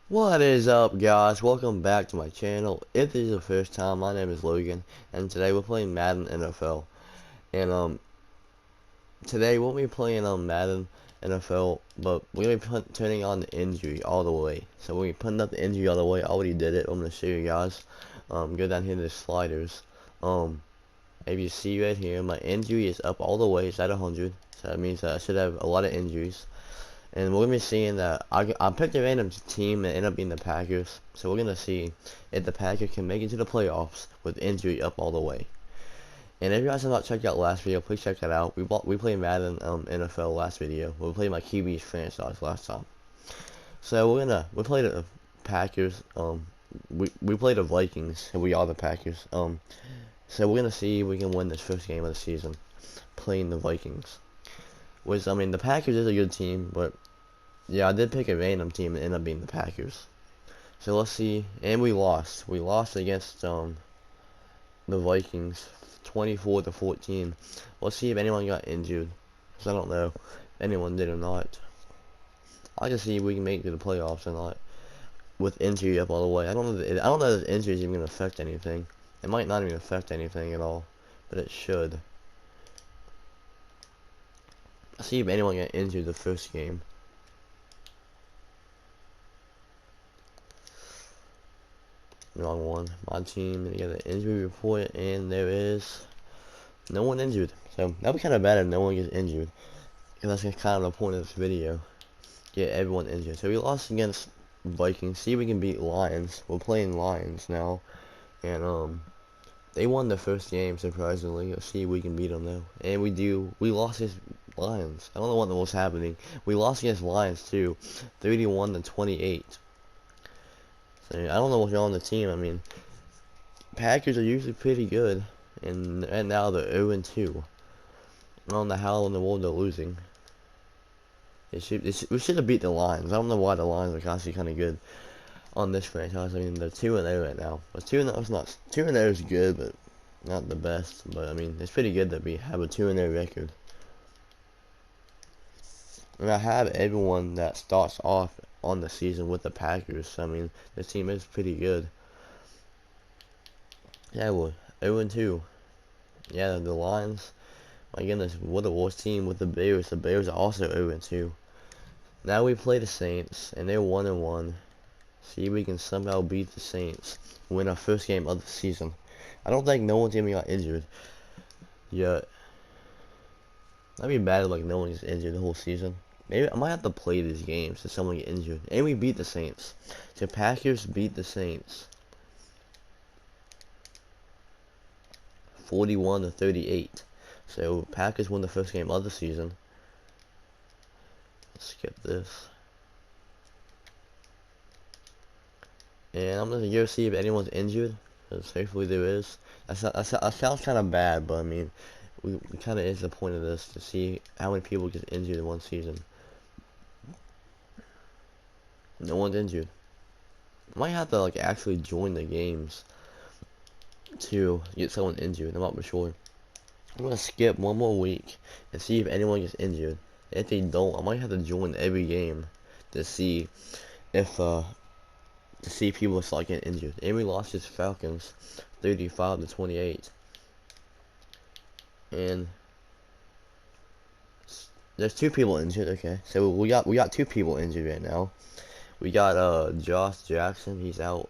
What is up, guys? Welcome back to my channel. If this is the first time, my name is Logan, and today we're playing Madden NFL. And today we'll be playing Madden NFL, but we're gonna be turning on the injury all the way. So we're putting up the injury all the way. I already did it. I'm gonna show you guys. Go down here to the sliders. If you see right here, my injury is up all the way. It's at 100. So that means that I should have a lot of injuries. And we're going to be seeing that I picked a random team and ended up being the Packers. So we're going to see if the Packers can make it to the playoffs with injury up all the way. And if you guys have not checked out last video, please check that out. We played Madden NFL last video. We played my QB's franchise last time. So we played the Packers. We played the Vikings, and we are the Packers. So we're gonna see if we can win this first game of the season, playing the Vikings. Which, I mean, the Packers is a good team, but yeah, I did pick a random team and ended up being the Packers. So let's see, and we lost. We lost against the Vikings, 24-14. Let's see if anyone got injured, because I don't know if anyone did or not. I can see if we can make it to the playoffs or not with injury up all the way. I don't know if injury is even gonna affect anything. It might not even affect anything at all, but it should. Let's see if anyone got injured the first game. Wrong one. My team got an injury report, and there is no one injured. So that'd be kind of bad if no one gets injured. And that's kind of the point of this video. Get everyone injured. So we lost against Vikings. See if we can beat Lions. We're playing Lions now, and they won the first game surprisingly. Let's see if we can beat them though. And we do. We lost against Lions. I don't know what was happening. We lost against Lions too, 31-28. So I don't know what's wrong with the team. I mean, Packers are usually pretty good, and now they're 0-2. I don't know how in the world they're losing. We should have beat the Lions. I don't know why the Lions are actually kind of good on this franchise. I mean, they're 2-0 right now. But 2-0 is not 2-0 is good, but not the best. But I mean, it's pretty good that we have a 2-0 record. And I have everyone that starts off on the season with the Packers. So, I mean, this team is pretty good. Yeah, well, 0-2. Yeah, the Lions. My goodness, what a worse team with the Bears. The Bears are also 0-2. Now we play the Saints, and they're 1-1. See if we can somehow beat the Saints. Win our first game of the season. I don't think no one's even got injured yet. That'd be bad if like no one gets injured the whole season. Maybe I might have to play these games if someone get injured. And we beat the Saints. So Packers beat the Saints 41-38. So Packers won the first game of the season. Let's skip this. And I'm gonna go see if anyone's injured. Because hopefully there is. That sounds kind of bad, but I mean, we kind of is the point of this, to see how many people get injured in one season. No one's injured. I might have to like actually join the games to get someone injured. I'm not for sure. I'm gonna skip one more week and see if anyone gets injured. If they don't, I might have to join every game to see if people start getting injured. And we lost to Falcons 35-28. And there's 2 people injured. Okay, so we got 2 people injured right now. We got Josh Jackson, he's out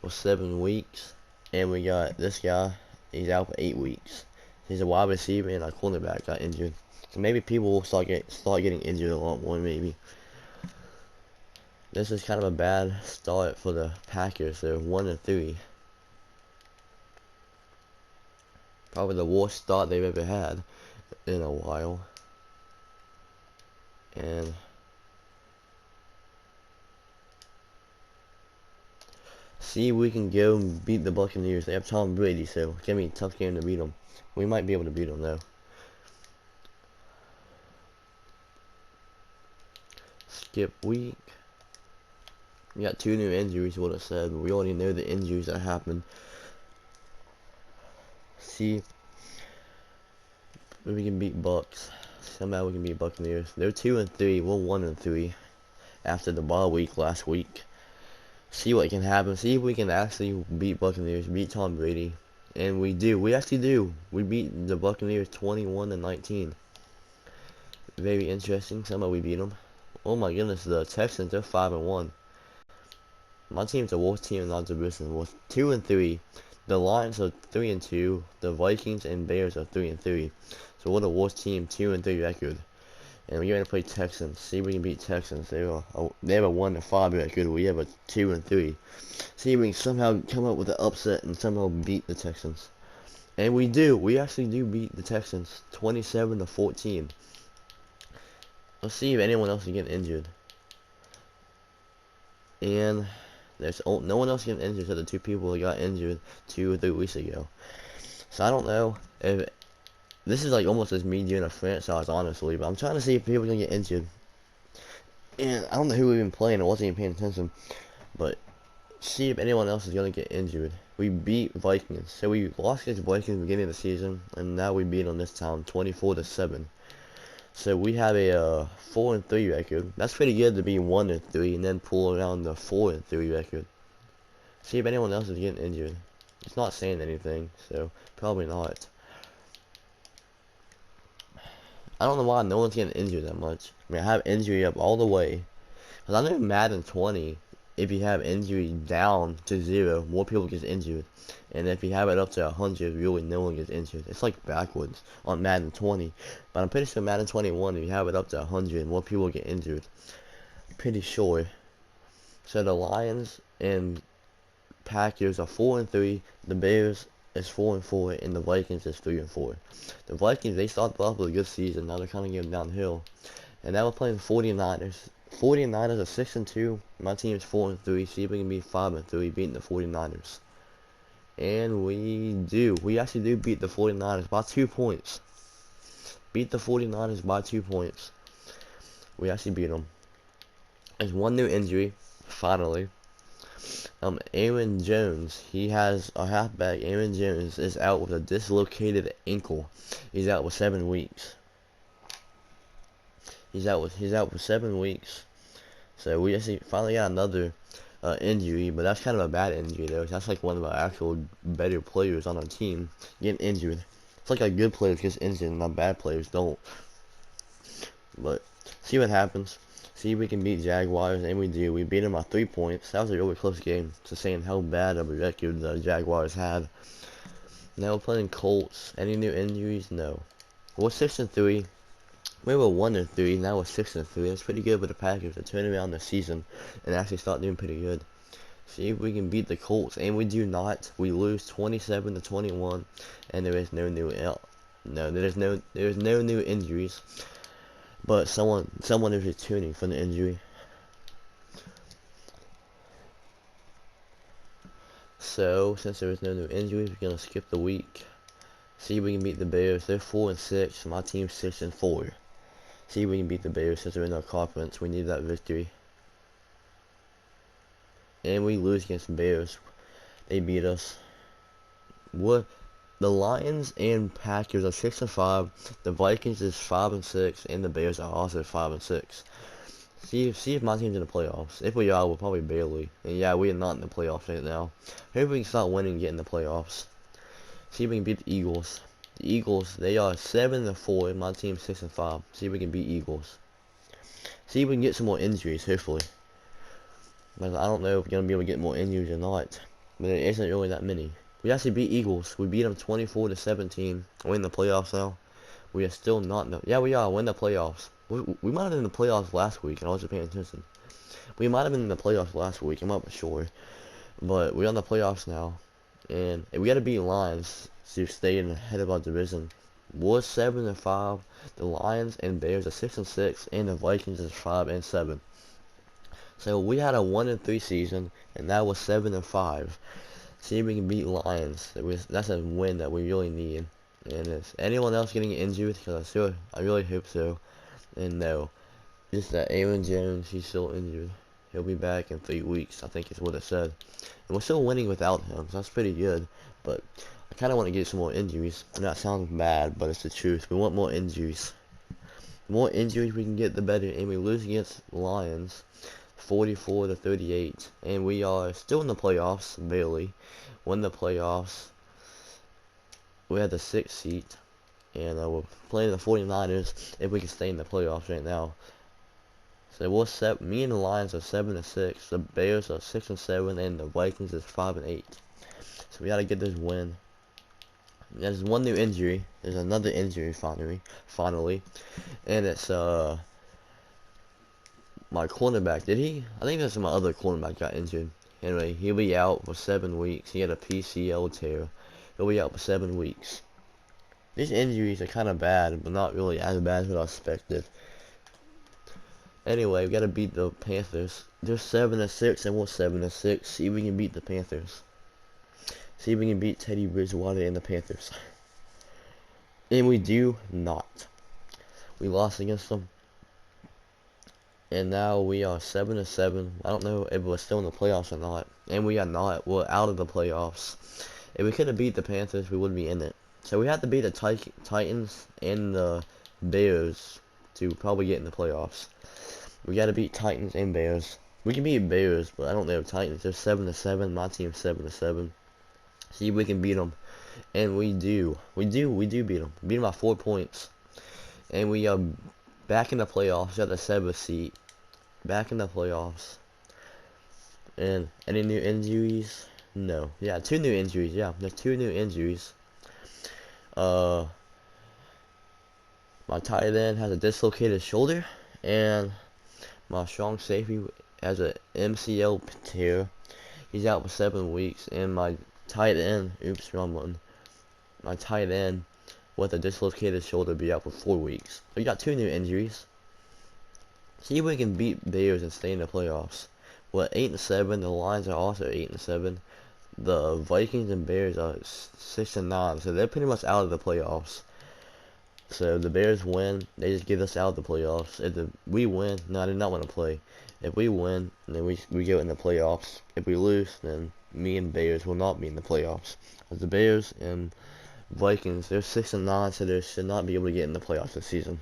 for 7 weeks, and we got this guy, he's out for 8 weeks. He's a wide receiver, and our cornerback got injured. So maybe people will start getting injured a lot more. Maybe this is kind of a bad start for the Packers. They're 1-3. Probably the worst start they've ever had in a while. And see if we can go and beat the Buccaneers. They have Tom Brady, so it's gonna be a tough game to beat them. We might be able to beat them though. Skip week. We got 2 new injuries, what I said. We already know the injuries that happened. See if we can beat Bucks. Somehow we can beat Buccaneers. They're 2-3. We're 1-3 after the bye week last week. See what can happen. See if we can actually beat Buccaneers, beat Tom Brady. And we do. We actually do. We beat the Buccaneers 21-19. Very interesting. Somehow we beat them. Oh my goodness, the Texans, they're 5-1. My team's the worst team in our division. We're 2-3. The Lions are 3-2. The Vikings and Bears are 3-3. So we're the worst team, 2-3 record. And we're going to play Texans. See if we can beat Texans. They have a 1-5 record. We have a 2-3. See if we can somehow come up with an upset and somehow beat the Texans. And we do. We actually do beat the Texans 27-14. Let's see if anyone else is getting injured. And there's no one else getting injured except the two people who got injured 2 or 3 weeks ago. So I don't know if this is like almost as me doing a franchise, honestly. But I'm trying to see if people can get injured. And I don't know who we've been playing. I wasn't even paying attention. But see if anyone else is gonna get injured. We beat Vikings. So we lost against Vikings at the beginning of the season, and now we beat them this time 24-7. So we have a 4-3 record. That's pretty good to be 1-3 and then pull around the 4-3 record. See if anyone else is getting injured. It's not saying anything, so probably not. I don't know why no one's getting injured that much. I mean, I have injury up all the way. Because I know Madden 20, if you have injury down to 0, more people get injured. And if you have it up to 100, really no one gets injured. It's like backwards on Madden 20. But I'm pretty sure Madden 21, if you have it up to 100, more people get injured. Pretty sure. So the Lions and Packers are 4-3. The Bears is 4-4, and the Vikings is 3-4. The Vikings, they started off with a good season. Now they're kind of getting downhill. And now we're playing 49ers. 49ers are 6-2. My team is 4-3. See if we can be 5-3, beating the 49ers. And we do. We actually do beat the 49ers by 2 points. Beat the 49ers by 2 points. We actually beat them. There's one new injury, finally. Aaron Jones, he has a halfback. Aaron Jones is out with a dislocated ankle. He's out with 7 weeks. He's out for 7 weeks. So we actually finally got another injury, but that's kind of a bad injury though. That's like one of our actual better players on our team getting injured. It's like our good players get injured and our bad players don't. But see what happens. See if we can beat Jaguars, and we do. We beat them by 3 points. That was a really close game. Just saying how bad of a record the Jaguars had. Now we're playing Colts. Any new injuries? No. We're 6-3. We were 1-3. Now we're 6-3. That's pretty good with the Packers to turn around the season and actually start doing pretty good. See if we can beat the Colts, and we do not. We lose 27-21, and there is no new new injuries. But someone is returning from the injury. So since there is no new injuries, we're gonna skip the week. See if we can beat the Bears. They're 4-6. My team's 6-4. See if we can beat the Bears since they're in our conference. We need that victory. And we lose against the Bears. They beat us. What? The Lions and Packers are 6-5. The Vikings is 5-6, and the Bears are also 5-6. See if my team's in the playoffs. If we are, we're probably barely. And yeah, we are not in the playoffs right now. Hope we can start winning and get in the playoffs. See if we can beat the Eagles. The Eagles, they are 7-4, and my team's 6-5. See if we can beat Eagles. See if we can get some more injuries, hopefully. But I don't know if we're gonna be able to get more injuries or not. But there isn't really that many. We actually beat Eagles. We beat them 24-17. We're in the playoffs now. We are still not in the... Yeah, we are. We're in the playoffs. We might have been in the playoffs last week, and I wasn't paying attention. We might have been in the playoffs last week. I'm not sure. But we're in the playoffs now. And we got to beat Lions to stay in the head of our division. We're 7-5. The Lions and Bears are 6-6. And the Vikings is 5-7. So we had a 1-3 season, and now we're 7-5. See if we can beat Lions. That's a win that we really need. And is anyone else getting injured? Because I really hope so. And no, just that Aaron Jones, he's still injured. He'll be back in 3 weeks, I think is what it said. And we're still winning without him, so that's pretty good. But I kind of want to get some more injuries. And that sounds bad, but it's the truth. We want more injuries. The more injuries we can get, the better. And we lose against Lions 44-38, and we are still in the playoffs, barely. We're in the playoffs. We had the 6th seat, and we're playing the 49ers if we can stay in the playoffs right now. So we're set. Me and the Lions are 7-6. The Bears are 6-7, and the Vikings is 5-8. So we gotta get this win. There's one new injury. There's another injury finally, and it's my cornerback. I think that's my other cornerback got injured. Anyway, he'll be out for 7 weeks. He had a PCL tear. He'll be out for 7 weeks. These injuries are kind of bad, but not really as bad as what I expected. Anyway, we gotta beat the Panthers. They're 7-6 and we're 7-6. See if we can beat the Panthers. See if we can beat Teddy Bridgewater and the Panthers. And we do not. We lost against them. And now we are 7-7. I don't know if we're still in the playoffs or not. And we are not. We're out of the playoffs. If we could have beat the Panthers, we would be in it. So we have to beat the Titans and the Bears to probably get in the playoffs. We got to beat Titans and Bears. We can beat Bears, but I don't know Titans. They're 7-7. My team's 7-7. See if we can beat them. And we do. We do beat them. Beat them by 4 points. And we are back in the playoffs. Got the 7th seat. Back in the playoffs. And any new injuries? No. Yeah, 2 new injuries. Yeah, there's 2 new injuries. My tight end has a dislocated shoulder, and my strong safety has a MCL tear. He's out for 7 weeks, and my tight end, my tight end with a dislocated shoulder be out for 4 weeks. We got 2 new injuries. See if we can beat Bears and stay in the playoffs. We're 8-7. The Lions are also 8-7. The Vikings and Bears are 6-9, so they're pretty much out of the playoffs. So the Bears win, they just get us out of the playoffs. If we win, no, I did not want to play. If we win, then we go in the playoffs. If we lose, then me and Bears will not be in the playoffs. As the Bears and Vikings, they're 6-9, so they should not be able to get in the playoffs this season.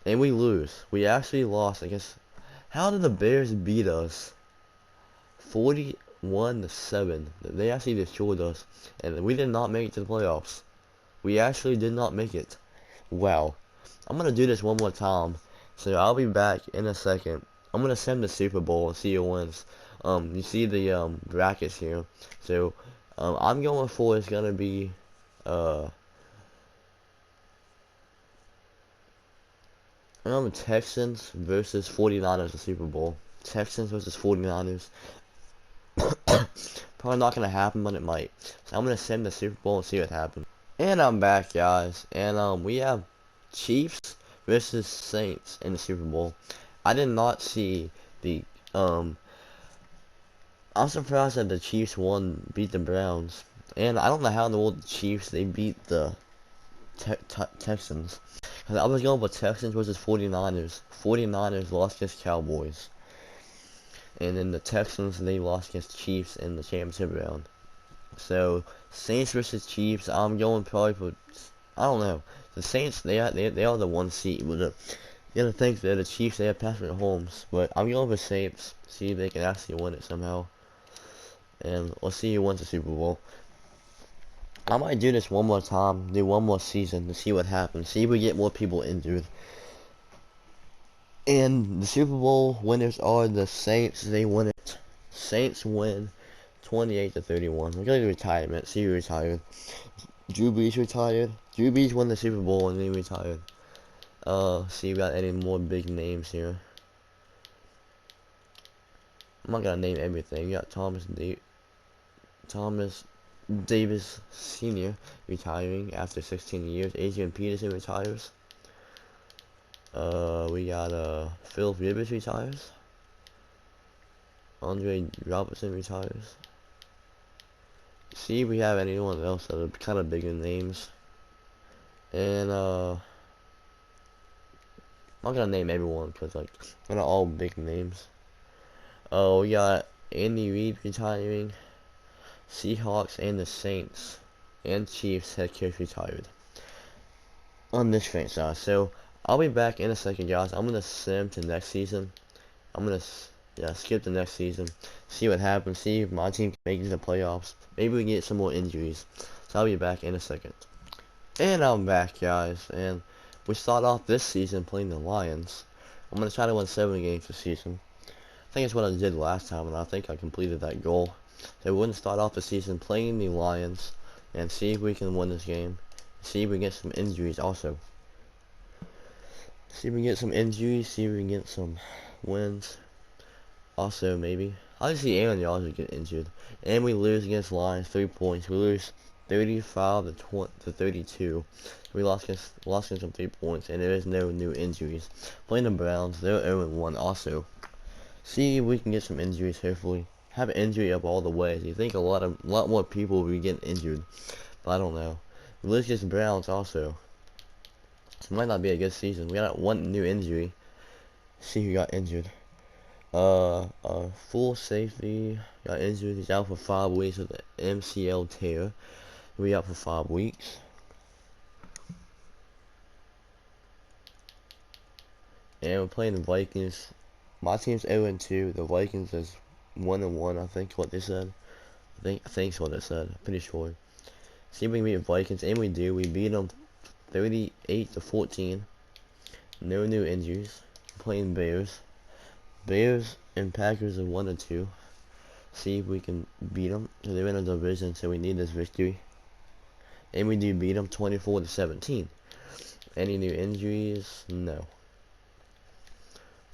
And we lose. We actually lost. I guess. How did the Bears beat us? 41-7. They actually destroyed us, and we did not make it to the playoffs. We actually did not make it. Wow. I'm gonna do this one more time, so I'll be back in a second. I'm gonna send the Super Bowl and see who wins. You see the brackets here. So I'm going for it's gonna be Texans versus 49ers the Super Bowl. Texans versus 49ers. Probably not gonna happen, but it might. So I'm gonna send the Super Bowl and see what happens. And I'm back, guys. And we have Chiefs versus Saints in the Super Bowl. I did not see the I'm surprised that the Chiefs beat the Browns. And I don't know how in the world the Chiefs they beat the Texans. Cause I was going for Texans versus 49ers. 49ers lost against Cowboys. And then the Texans, they lost against Chiefs in the championship round. So, Saints versus Chiefs, I'm going probably for, I don't know. The Saints, they are the 1 seed. But the other things, they're the Chiefs, they have Patrick Mahomes. But I'm going for Saints, see if they can actually win it somehow. And we'll see who wins the Super Bowl. I might do this one more time, do one more season to see what happens. See if we get more people injured. And the Super Bowl winners are the Saints. They win it. Saints win 28-31. We're going to retirement. See who retired. Drew Brees retired. Drew Brees won the Super Bowl and then he retired. See if we got any more big names here. I'm not gonna name everything. You got Thomas Davis Sr. retiring after 16 years. Adrian Peterson retires. We got Phil Rivers retires. Andre Robertson retires. See if we have anyone else that are kind of bigger names. And I'm not gonna name everyone because like they're not all big names. We got Andy Reid retiring. Seahawks and the Saints and Chiefs head coach retired on this franchise. So I'll be back in a second, guys. I'm gonna sim to next season. I'm gonna yeah, skip the next season, see what happens, see if my team can make it to the playoffs. Maybe we can get some more injuries. So I'll be back in a second. And I'm back, guys, and we start off this season playing the Lions. I'm going to try to win 7 games this season. I think it's what I did last time, and I think I completed that goal. So we're going to start off the season playing the Lions, and see if we can win this game. See if we get some injuries also. See if we can get some injuries, see if we can get some wins. Also, maybe. Obviously, Aaron Yards would get injured. And we lose against Lions, 3 points. We lose 35 to 32. We lost against them 3 points, and there is no new injuries. Playing the Browns, they're 0-1 also. See if we can get some injuries, hopefully. Have an injury up all the way. You think a lot more people will be getting injured, but I don't know. We lose against the Browns also. So it might not be a good season. We got 1 new injury. See who got injured. Full safety got injured. He's out for 5 weeks with the MCL tear. He'll be out for 5 weeks. And we're playing the Vikings. My team's 0-2. The Vikings is 1-1. I think what they said. I think's what it said. I'm pretty sure. See if we can beat the Vikings, and we do. We beat them 38 to 14. No new injuries. We're playing Bears. Bears and Packers are 1-2. See if we can beat them. They're in a division, so we need this victory. And we do beat them 24 to 17. Any new injuries? No.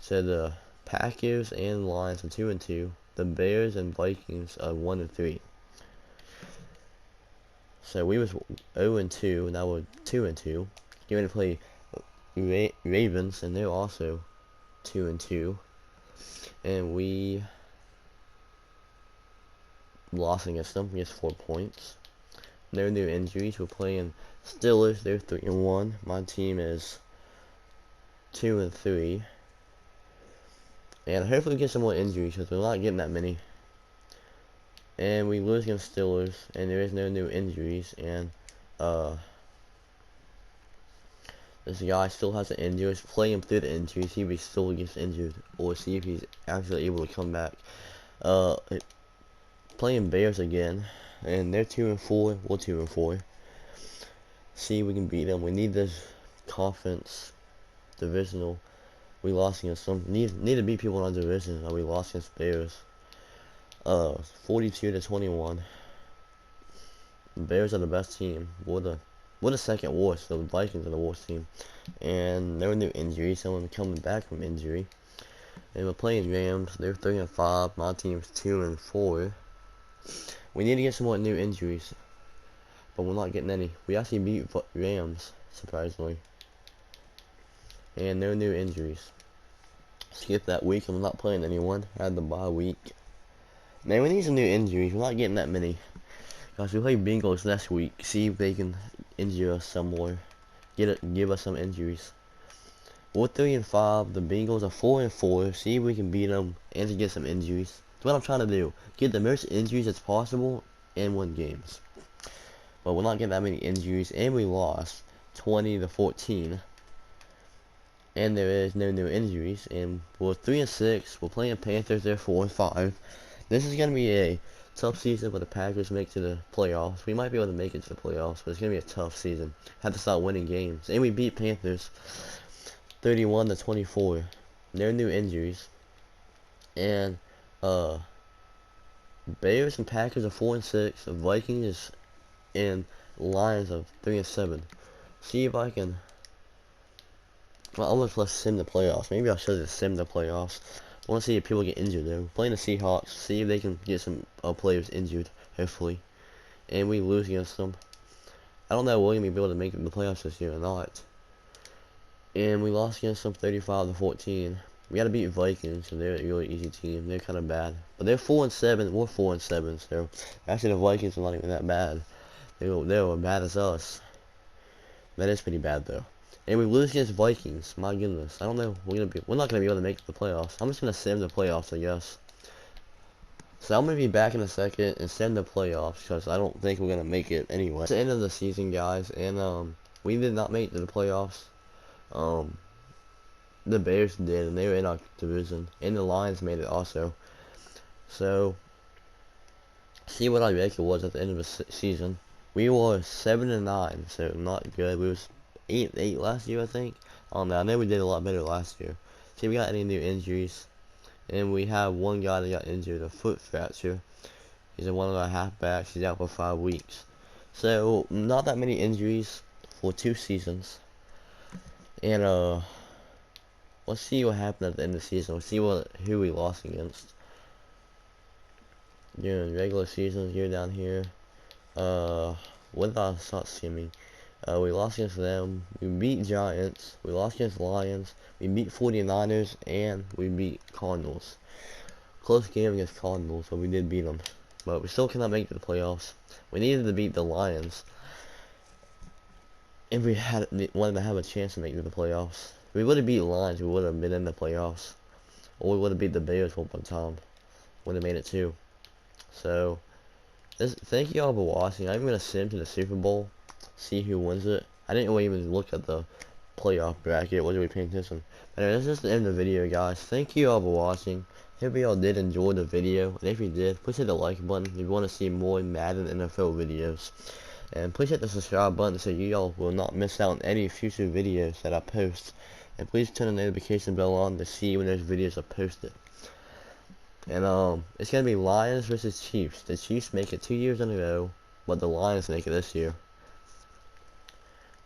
So the Packers and Lions are 2-2. The Bears and Vikings are 1-3. So we was 0-2, now we're 2-2. You're gonna play Ravens, and they're also 2-2. And we lost against them. We just 4 points. No new injuries. We're playing Steelers. They're 3-1. My team is 2-3. And hopefully we get some more injuries because we're not getting that many. And we lose against Steelers, and there is no new injuries. And this guy still has an injury. Let's play him through the injury, see if he still gets injured, or see if he's actually able to come back. Playing Bears again, and they're 2-4. We're 2-4. See if we can beat them. We need this conference divisional. We lost against some. Need to beat people in our division. We lost against Bears. 42 to 21. The Bears are the best team. We're the second worst. So the Vikings are the worst team. And no new injuries. Someone coming back from injury. And we're playing Rams. They're 3-5. My team's 2-4. We need to get some more new injuries, but we're not getting any. We actually beat Rams, surprisingly. And no new injuries. Skip that week, and we're not playing anyone. Had the bye week. Man, we need some new injuries. We're not getting that many. Guys, we play Bengals next week. See if they can injure us some more. Give us some injuries. We're 3-5. The Bengals are 4-4. See if we can beat them and to get some injuries. That's what I'm trying to do. Get the most injuries as possible and win games. But we're not getting that many injuries, and we lost 20 to 14. And there is no new injuries, and we're 3-6. We're playing Panthers. They're 4-5. This is gonna be a tough season for the Packers to make to the playoffs. We might be able to make it to the playoffs, but it's gonna be a tough season. Have to start winning games, and we beat Panthers 31 to 24. No new injuries, and Bears and Packers are 4-6. The Vikings and Lions are 3-7. See if I can. Well, I almost let's sim the playoffs. Maybe I should have simmed the playoffs. I want to see if people get injured though. Playing the Seahawks. See if they can get some players injured. Hopefully, and we lose against them. I don't know if we're gonna be able to make it in the playoffs this year or not. And we lost against them 35 to 14. We gotta beat Vikings, so they're a really easy team. They're kind of bad, but they're 4-7. We're 4-7, so actually the Vikings are not even that bad. They were bad as us. That is pretty bad though. And we lose against Vikings. My goodness, I don't know. We're not gonna be able to make the playoffs. I'm just gonna sim the playoffs, I guess. So I'm gonna be back in a second and sim the playoffs because I don't think we're gonna make it anyway. It's the end of the season, guys, and we did not make it to the playoffs. the Bears did, and they were in our division, and the Lions made it also. So, see what our record was at the end of the season. We were 7-9, so not good. We was 8-8 last year, I think. I know we did a lot better last year. See, we got any new injuries, and we have one guy that got injured, a foot fracture. He's one of our halfbacks. He's out for 5 weeks. So, not that many injuries for 2 seasons. And, let's see what happened at the end of the season. Let's see who we lost against. During regular seasons, you're down here. What did I start skimming? We lost against them. We beat Giants. We lost against Lions. We beat 49ers, and we beat Cardinals. Close game against Cardinals, but we did beat them. But we still cannot make it to the playoffs. We needed to beat the Lions if we wanted to have a chance to make it to the playoffs. If we would have beat the Lions, we would have been in the playoffs. Or we would have beat the Bears one time. Would have made it too. So, thank you all for watching. I'm going to sim to the Super Bowl, see who wins it. I didn't even look at the playoff bracket, wasn't really paying attention. But anyway, that's just the end of the video, guys. Thank you all for watching. Hope you all did enjoy the video, and if you did, please hit the like button if you want to see more Madden NFL videos. And please hit the subscribe button so you all will not miss out on any future videos that I post. And please turn the notification bell on to see when those videos are posted. And it's gonna be Lions versus Chiefs. The Chiefs make it 2 years in a row, but the Lions make it this year.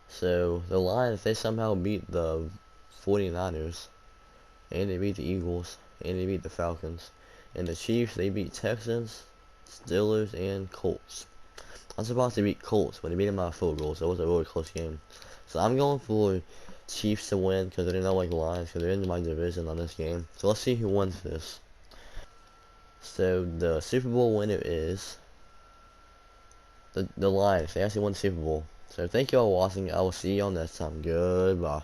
So the Lions, they somehow beat the 49ers, and they beat the Eagles, and they beat the Falcons. And the Chiefs, they beat Texans, Steelers, and Colts. I'm surprised they beat Colts, but they beat them by 4 goals. So it was a really close game. So I'm going for Chiefs to win because they're not like Lions, because they're in my division on this game. So let's see who wins this. So the Super Bowl winner is the Lions. They actually won the Super Bowl. So thank you all for watching. I will see you all next time. Goodbye.